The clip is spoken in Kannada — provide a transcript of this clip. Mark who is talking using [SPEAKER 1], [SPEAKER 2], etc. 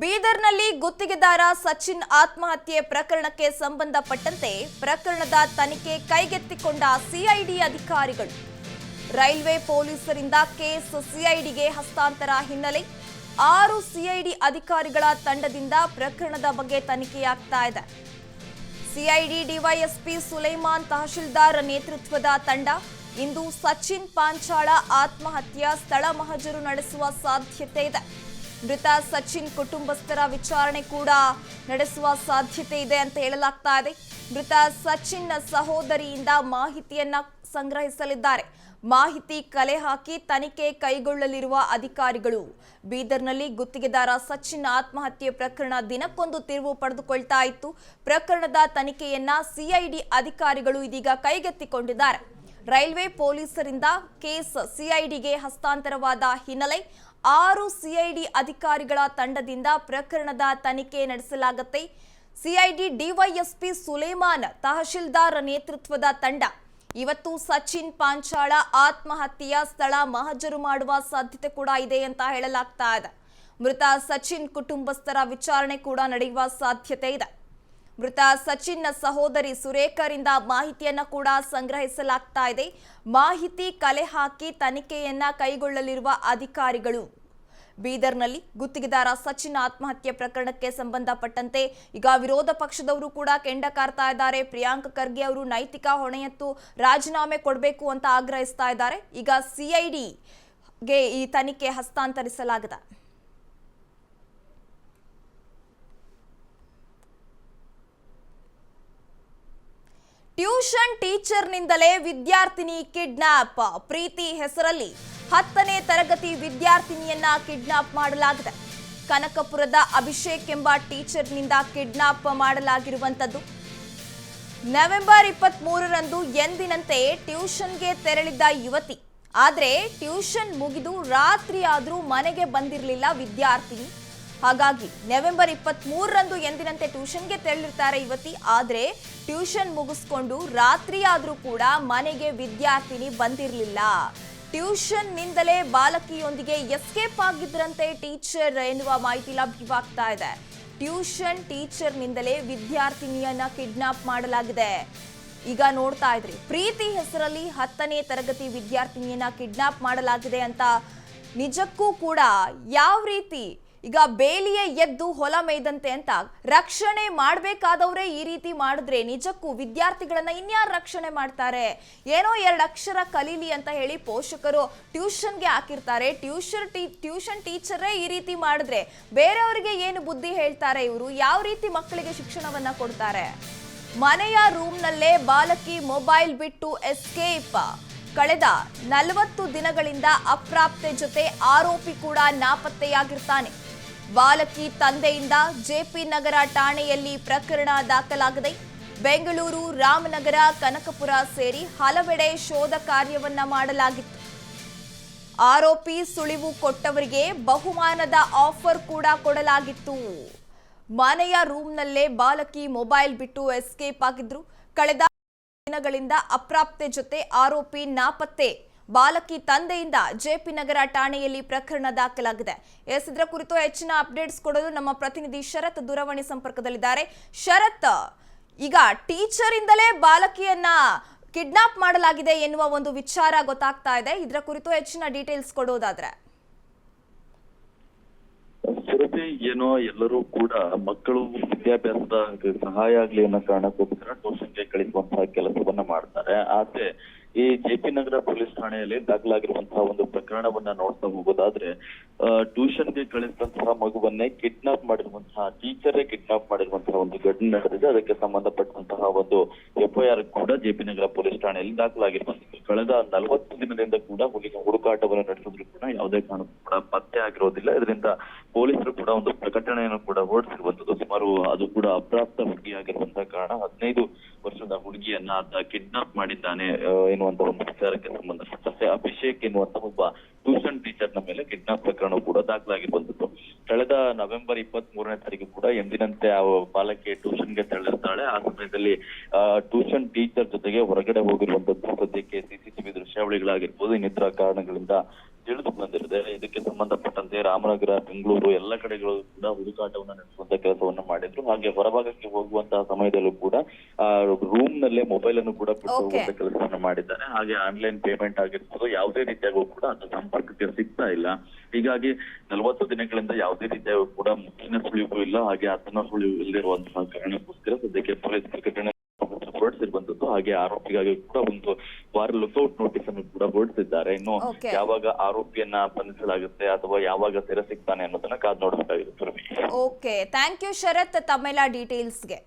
[SPEAKER 1] ಬೀದರ್ನಲ್ಲಿ ಗುತ್ತಿಗೆದಾರ ಸಚಿನ್ ಆತ್ಮಹತ್ಯೆ ಪ್ರಕರಣಕ್ಕೆ ಸಂಬಂಧಪಟ್ಟಂತೆ ಪ್ರಕರಣದ ತನಿಖೆ ಕೈಗೆತ್ತಿಕೊಂಡ ಸಿಐಡಿ ಅಧಿಕಾರಿಗಳು. ರೈಲ್ವೆ ಪೊಲೀಸರಿಂದ ಕೇಸ್ ಸಿಐಡಿಗೆ ಹಸ್ತಾಂತರ ಹಿನ್ನೆಲೆ 6 ಸಿಐಡಿ ಅಧಿಕಾರಿಗಳ ತಂಡದಿಂದ ಪ್ರಕರಣದ ಬಗ್ಗೆ ತನಿಖೆಯಾಗ್ತಾ ಇದೆ. ಸಿಐಡಿ ಡಿವೈಎಸ್ಪಿ ಸುಲೈಮಾನ್ ತಹಶೀಲ್ದಾರ್ ನೇತೃತ್ವದ ತಂಡ ಇಂದು ಸಚಿನ್ ಪಾಂಚಾಳ ಆತ್ಮಹತ್ಯೆ ಸ್ಥಳ ಮಹಜರು ನಡೆಸುವ ಸಾಧ್ಯತೆ ಇದೆ. ಮೃತ ಸಚಿನ್ ಕುಟುಂಬಸ್ಥರ ವಿಚಾರಣೆ ಕೂಡ ನಡೆಸುವ ಸಾಧ್ಯತೆ ಇದೆ ಅಂತ ಹೇಳಲಾಗ್ತಾ ಇದೆ. ಮೃತ ಸಚಿನ್ ಸಹೋದರಿಯಿಂದ ಮಾಹಿತಿಯನ್ನ ಸಂಗ್ರಹಿಸಲಿದ್ದಾರೆ. ಮಾಹಿತಿ ಕಲೆ ಹಾಕಿ ತನಿಖೆ ಕೈಗೊಳ್ಳಲಿರುವ ಅಧಿಕಾರಿಗಳು. ಬೀದರ್ನಲ್ಲಿ ಗುತ್ತಿಗೆದಾರ ಸಚಿನ್ ಆತ್ಮಹತ್ಯೆ ಪ್ರಕರಣ ದಿನಕ್ಕೊಂದು ತಿರುವು ಪಡೆದುಕೊಳ್ತಾ ಇತ್ತು. ಪ್ರಕರಣದ ತನಿಖೆಯನ್ನ ಸಿಐಡಿ ಅಧಿಕಾರಿಗಳು ಇದೀಗ ಕೈಗೆತ್ತಿಕೊಂಡಿದ್ದಾರೆ. ರೈಲ್ವೆ ಪೊಲೀಸರಿಂದ ಕೇಸ್ ಸಿಐಡಿಗೆ ಹಸ್ತಾಂತರವಾದ ಹಿನ್ನೆಲೆ 6 ಸಿಐಡಿ ಅಧಿಕಾರಿಗಳ ತಂಡದಿಂದ ಪ್ರಕರಣದ ತನಿಖೆ ನಡೆಸಲಾಗುತ್ತೆ. ಸಿಐಡಿ ಡಿವೈಎಸ್ಪಿ ಸುಲೇಮಾನ್ ತಹಶೀಲ್ದಾರ್ ನೇತೃತ್ವದ ತಂಡ ಇವತ್ತು ಸಚಿನ್ ಪಾಂಚಾಳ ಆತ್ಮಹತ್ಯೆಯ ಸ್ಥಳ ಮಹಜರು ಮಾಡುವ ಸಾಧ್ಯತೆ ಕೂಡ ಇದೆ ಅಂತ ಹೇಳಲಾಗ್ತಾ ಇದೆ. ಮೃತ ಸಚಿನ್ ಕುಟುಂಬಸ್ಥರ ವಿಚಾರಣೆ ಕೂಡ ನಡೆಯುವ ಸಾಧ್ಯತೆ ಇದೆ. ಮೃತ ಸಚಿನ್ ಸಹೋದರಿ ಸುರೇಖರಿಂದ ಮಾಹಿತಿಯನ್ನ ಕೂಡ ಸಂಗ್ರಹಿಸಲಾಗ್ತಾ ಇದೆ. ಮಾಹಿತಿ ಕಲೆ ಹಾಕಿ ತನಿಖೆಯನ್ನ ಕೈಗೊಳ್ಳಲಿರುವ ಅಧಿಕಾರಿಗಳು. ಬೀದರ್ನಲ್ಲಿ ಗುತ್ತಿಗೆದಾರ ಸಚಿನ್ ಆತ್ಮಹತ್ಯೆ ಪ್ರಕರಣಕ್ಕೆ ಸಂಬಂಧಪಟ್ಟಂತೆ ಈಗ ವಿರೋಧ ಪಕ್ಷದವರು ಕೂಡ ಕೆಂಡ ಕಾರ್ತಾ ಇದ್ದಾರೆ. ಪ್ರಿಯಾಂಕ್ ಖರ್ಗೆ ಅವರು ನೈತಿಕ ಹೊಣೆಯತ್ತು ರಾಜೀನಾಮೆ ಕೊಡಬೇಕು ಅಂತ ಆಗ್ರಹಿಸ್ತಾ ಇದ್ದಾರೆ. ಈಗ ಸಿಐಡಿಗೆ ಈ ತನಿಖೆ ಹಸ್ತಾಂತರಿಸಲಾಗಿದೆ. ಟ್ಯೂಷನ್ ಟೀಚರ್ನಿಂದಲೇ ವಿದ್ಯಾರ್ಥಿನಿ ಕಿಡ್ನಾಪ್. ಪ್ರೀತಿ ಹೆಸರಲ್ಲಿ 10ನೇ ತರಗತಿ ವಿದ್ಯಾರ್ಥಿನಿಯನ್ನ ಕಿಡ್ನಾಪ್ ಮಾಡಲಾಗಿದೆ. ಕನಕಪುರದ ಅಭಿಷೇಕ್ ಎಂಬ ಟೀಚರ್ನಿಂದ ಕಿಡ್ನಾಪ್ ಮಾಡಲಾಗಿರುವಂತದ್ದು. ನವೆಂಬರ್ 23ರಂದು ಎಂದಿನಂತೆ ಟ್ಯೂಷನ್ಗೆ ತೆರಳಿದ್ದ ಯುವತಿ. ಆದ್ರೆ ಟ್ಯೂಷನ್ ಮುಗಿದು ರಾತ್ರಿ ಆದ್ರೂ ಮನೆಗೆ ಬಂದಿರಲಿಲ್ಲ ವಿದ್ಯಾರ್ಥಿನಿ. ಹಾಗಾಗಿ ನವೆಂಬರ್ 23ರಂದು ಎಂದಿನಂತೆ ಟ್ಯೂಷನ್ಗೆ ತೆರಳಿರ್ತಾರೆ ಯುವತಿ. ಆದ್ರೆ ಟ್ಯೂಷನ್ ಮುಗಿಸ್ಕೊಂಡು ರಾತ್ರಿ ಆದ್ರೂ ಕೂಡ ಮನೆಗೆ ವಿದ್ಯಾರ್ಥಿನಿ ಬಂದಿರಲಿಲ್ಲ. ಟ್ಯೂಷನ್ ನಿಂದಲೇ ಬಾಲಕಿಯೊಂದಿಗೆ ಎಸ್ಕೇಪ್ ಆಗಿದ್ರಂತೆ ಟೀಚರ್ ಎನ್ನುವ ಮಾಹಿತಿ ಲಭ್ಯವಾಗ್ತಾ ಇದೆ. ಟ್ಯೂಷನ್ ಟೀಚರ್ ನಿಂದಲೇ ವಿದ್ಯಾರ್ಥಿನಿಯನ್ನ ಕಿಡ್ನಾಪ್ ಮಾಡಲಾಗಿದೆ. ಈಗ ನೋಡ್ತಾ ಇದ್ರಿ, ಪ್ರೀತಿ ಹೆಸರಲ್ಲಿ 10ನೇ ತರಗತಿ ವಿದ್ಯಾರ್ಥಿನಿಯನ್ನ ಕಿಡ್ನಾಪ್ ಮಾಡಲಾಗಿದೆ ಅಂತ. ನಿಜಕ್ಕೂ ಕೂಡ ಯಾವ ರೀತಿ ಈಗ ಬೇಲಿಯೇ ಎದ್ದು ಹೊಲ ಮೇಯ್ದಂತೆ ಅಂತ ರಕ್ಷಣೆ ಮಾಡಬೇಕಾದವರೇ ಈ ರೀತಿ ಮಾಡಿದ್ರೆ ನಿಜಕ್ಕೂ ವಿದ್ಯಾರ್ಥಿಗಳನ್ನ ಇನ್ಯಾರು ರಕ್ಷಣೆ ಮಾಡ್ತಾರೆ? ಏನೋ 2 ಅಕ್ಷರ ಕಲೀಲಿ ಅಂತ ಹೇಳಿ ಪೋಷಕರು ಟ್ಯೂಷನ್ಗೆ ಹಾಕಿರ್ತಾರೆ. ಟ್ಯೂಷನ್ ಟೀಚರೇ ಈ ರೀತಿ ಮಾಡಿದ್ರೆ ಬೇರೆಯವರಿಗೆ ಏನು ಬುದ್ಧಿ ಹೇಳ್ತಾರೆ? ಇವರು ಯಾವ ರೀತಿ ಮಕ್ಕಳಿಗೆ ಶಿಕ್ಷಣವನ್ನ ಕೊಡ್ತಾರೆ? ಮನೆಯ ರೂಮ್ನಲ್ಲೇ ಬಾಲಕಿ ಮೊಬೈಲ್ ಬಿಟ್ಟು ಎಸ್ಕೇಪ್. ಕಳೆದ 40 ದಿನಗಳಿಂದ ಅಪ್ರಾಪ್ತೆ ಜೊತೆ ಆರೋಪಿ ಕೂಡ ನಾಪತ್ತೆಯಾಗಿರ್ತಾನೆ. ಬಾಲಕಿ ತಂದೆಯಿಂದ ಜೆಪಿ ನಗರ ಠಾಣೆಯಲ್ಲಿ ಪ್ರಕರಣ ದಾಖಲಾಗಿದೆ. ಬೆಂಗಳೂರು, ರಾಮನಗರ, ಕನಕಪುರ ಸೇರಿ ಹಲವೆಡೆ ಶೋಧ ಕಾರ್ಯವನ್ನ ಮಾಡಲಾಗಿತ್ತು. ಆರೋಪಿ ಸುಳಿವು ಕೊಟ್ಟವರಿಗೆ ಬಹುಮಾನದ ಆಫರ್ ಕೂಡ ಕೊಡಲಾಗಿತ್ತು. ಮನೆಯ ರೂಮ್ನಲ್ಲೇ ಬಾಲಕಿ ಮೊಬೈಲ್ ಬಿಟ್ಟು ಎಸ್ಕೇಪ್ ಆಗಿದ್ರು. ಕಳೆದ ದಿನಗಳಿಂದ ಅಪ್ರಾಪ್ತೆ ಜೊತೆ ಆರೋಪಿ ನಾಪತ್ತೆ. ಬಾಲಕಿ ತಂದೆಯಿಂದ ಜೆಪಿ ನಗರ ಠಾಣೆಯಲ್ಲಿ ಪ್ರಕರಣ ದಾಖಲಾಗಿದೆ. ಇದರ ಕುರಿತು ಹೆಚ್ಚಿನ ಅಪ್ಡೇಟ್ಸ್ ಕೊಡಲು ನಮ್ಮ ಪ್ರತಿನಿಧಿ ಶರತ್ ದೂರವಾಣಿ ಸಂಪರ್ಕದಲ್ಲಿದ್ದಾರೆ. ಶರತ್, ಈಗ ಟೀಚರ್ ಇಂದಲೇ ಬಾಲಕಿಯನ್ನ ಕಿಡ್ನಾಪ್ ಮಾಡಲಾಗಿದೆ ಎನ್ನುವ ಒಂದು ವಿಚಾರ ಗೊತ್ತಾಗ್ತಾ ಇದೆ. ಇದರ ಕುರಿತು ಹೆಚ್ಚಿನ ಡೀಟೇಲ್ಸ್ ಕೊಡೋದಾದ್ರೆ.
[SPEAKER 2] ಏನೋ ಎಲ್ಲರೂ ಕೂಡ ಮಕ್ಕಳು ವಿದ್ಯಾಭ್ಯಾಸದ ಸಹಾಯ ಆಗ್ಲಿ ಅನ್ನೋ ಕಾರಣಕ್ಕೋಸ್ಕರ ಟ್ಯೂಷನ್ಗೆ ಕಳಿಸುವಂತಹ ಕೆಲಸವನ್ನ ಮಾಡ್ತಾರೆ. ಆದ್ರೆ ಈ ಜೆಪಿ ನಗರ ಪೊಲೀಸ್ ಠಾಣೆಯಲ್ಲಿ ದಾಖಲಾಗಿರುವಂತಹ ಒಂದು ಪ್ರಕರಣವನ್ನ ನೋಡ್ತಾ ಹೋಗೋದಾದ್ರೆ, ಟ್ಯೂಷನ್ಗೆ ಕಳಿಸಿದಂತಹ ಮಗುವನ್ನೇ ಕಿಡ್ನಾಪ್ ಮಾಡಿರುವಂತಹ ಟೀಚರೇ ಕಿಡ್ನಾಪ್ ಮಾಡಿರುವಂತಹ ಒಂದು ಘಟನೆ ನಡೆದಿದೆ. ಅದಕ್ಕೆ ಸಂಬಂಧಪಟ್ಟಂತಹ ಒಂದು FIR ಕೂಡ ಜೆಪಿ ನಗರ ಪೊಲೀಸ್ ಠಾಣೆಯಲ್ಲಿ ದಾಖಲಾಗಿರುವಂತದ್ದು. ಕಳೆದ 40 ದಿನದಿಂದ ಕೂಡ ಹುಡುಕಾಟವನ್ನು ನಡೆಸಿದ್ರು ಕೂಡ ಯಾವುದೇ ಕಾರಣಕ್ಕೂ ಕೂಡ ಪತ್ತೆ ಆಗಿರೋದಿಲ್ಲ. ಇದರಿಂದ ಪೊಲೀಸರು ಕೂಡ ಒಂದು ಪ್ರಕಟಣೆಯನ್ನು ಕೂಡ ಹೊರಡಿಸಿರುವಂತದ್ದು. ಸುಮಾರು ಅದು ಕೂಡ ಅಪ್ರಾಪ್ತ ಹುಡುಗಿಯಾಗಿರುವಂತಹ ಕಾರಣ 15 ವರ್ಷದ ಹುಡುಗಿಯನ್ನ ಕಿಡ್ನಾಪ್ ಮಾಡಿದ್ದಾನೆ ಎನ್ನುವಂತ ಒಂದು ವಿಚಾರಕ್ಕೆ ಸಂಬಂಧಪಟ್ಟಂತೆ ಅಭಿಷೇಕ್ ಎನ್ನುವಂತ ಒಬ್ಬ ಟ್ಯೂಷನ್ ಟೀಚರ್ನ ಮೇಲೆ ಕಿಡ್ನಾಪ್ ಪ್ರಕರಣ ಕೂಡ ದಾಖಲಾಗಿರುವಂತದ್ದು. ಕಳೆದ ನವೆಂಬರ್ 23ನೇ ತಾರೀಕು ಕೂಡ ಎಂದಿನಂತೆ ಆ ಬಾಲಕಿ ಟ್ಯೂಷನ್ಗೆ ತೆರಳಿರ್ತಾಳೆ. ಆ ಸಮಯದಲ್ಲಿ ಟ್ಯೂಷನ್ ಟೀಚರ್ ಜೊತೆಗೆ ಹೊರಗಡೆ ಹೋಗಿರುವಂತದ್ದು ಸದ್ಯಕ್ಕೆ ಸಿಸಿಟಿವಿ ದೃಶ್ಯಾವಳಿಗಳಾಗಿರ್ಬೋದು ಇನ್ನಿತರ ಕಾರಣಗಳಿಂದ ತಿಳಿದು ಬಂದಿರುತ್ತೆ. ಇದಕ್ಕೆ ಸಂಬಂಧಪಟ್ಟಂತೆ ರಾಮನಗರ, ಬೆಂಗಳೂರು ಎಲ್ಲ ಕಡೆಗಳು ಕೂಡ ಹುಡುಕಾಟವನ್ನ ನಡೆಸುವಂತ ಕೆಲಸವನ್ನ ಮಾಡಿದ್ರು. ಹಾಗೆ ಹೊರಭಾಗಕ್ಕೆ ಹೋಗುವಂತಹ ಸಮಯದಲ್ಲೂ ಕೂಡ ರೂಮ್ ನಲ್ಲೇ ಮೊಬೈಲ್ ಅನ್ನು ಕೂಡ ಬಿಟ್ಟು ಹೋಗುವಂತ ಕೆಲಸವನ್ನ ಮಾಡಿದ್ದಾರೆ. ಹಾಗೆ ಆನ್ಲೈನ್ ಪೇಮೆಂಟ್ ಆಗಿರ್ಬೋದು ಯಾವುದೇ ರೀತಿಯಾಗೂ ಕೂಡ ಅದು ಸಂಪರ್ಕಕ್ಕೆ ಸಿಗ್ತಾ ಇಲ್ಲ. ಹೀಗಾಗಿ 40 ದಿನಗಳಿಂದ ಯಾವುದೇ ರೀತಿಯಾಗೂ ಕೂಡ ಮುಖ್ಯನ ಸುಳಿವು ಇಲ್ಲ. ಹಾಗೆ ಆತನ ಸುಳಿವು ಇಲ್ಲದಿರುವಂತಹ ಕಾರಣಕ್ಕೋಸ್ಕರ ಸದ್ಯಕ್ಕೆ ಪೊಲೀಸ್ ಪ್ರಕಟಣೆ ಹೊರಡಿಸಿರುವಂತದ್ದು. ಹಾಗೆ ಆರೋಪಿಗಾಗಿ ಕೂಡ ಒಂದು ವಾರ ಲುಕ್ಔಟ್ ನೋಟಿಸ್ ಅನ್ನು ಕೂಡ ಹೊರಡಿಸಿದ್ದಾರೆ. ಇನ್ನು ಯಾವಾಗ ಆರೋಪಿಯನ್ನ ಬಂಧಿಸಲಾಗುತ್ತೆ ಅಥವಾ ಯಾವಾಗ ಸೆರೆ ಸಿಗ್ತಾನೆ ಅನ್ನೋದನ್ನ ಕಾದು ನೋಡಬೇಕಾಗಿರುತ್ತೆ.
[SPEAKER 1] ಓಕೆ, ಥ್ಯಾಂಕ್ ಯು ಶರತ್ ತಮ್ಮೆಲ್ಲ ಡೀಟೇಲ್ಸ್ಗೆ.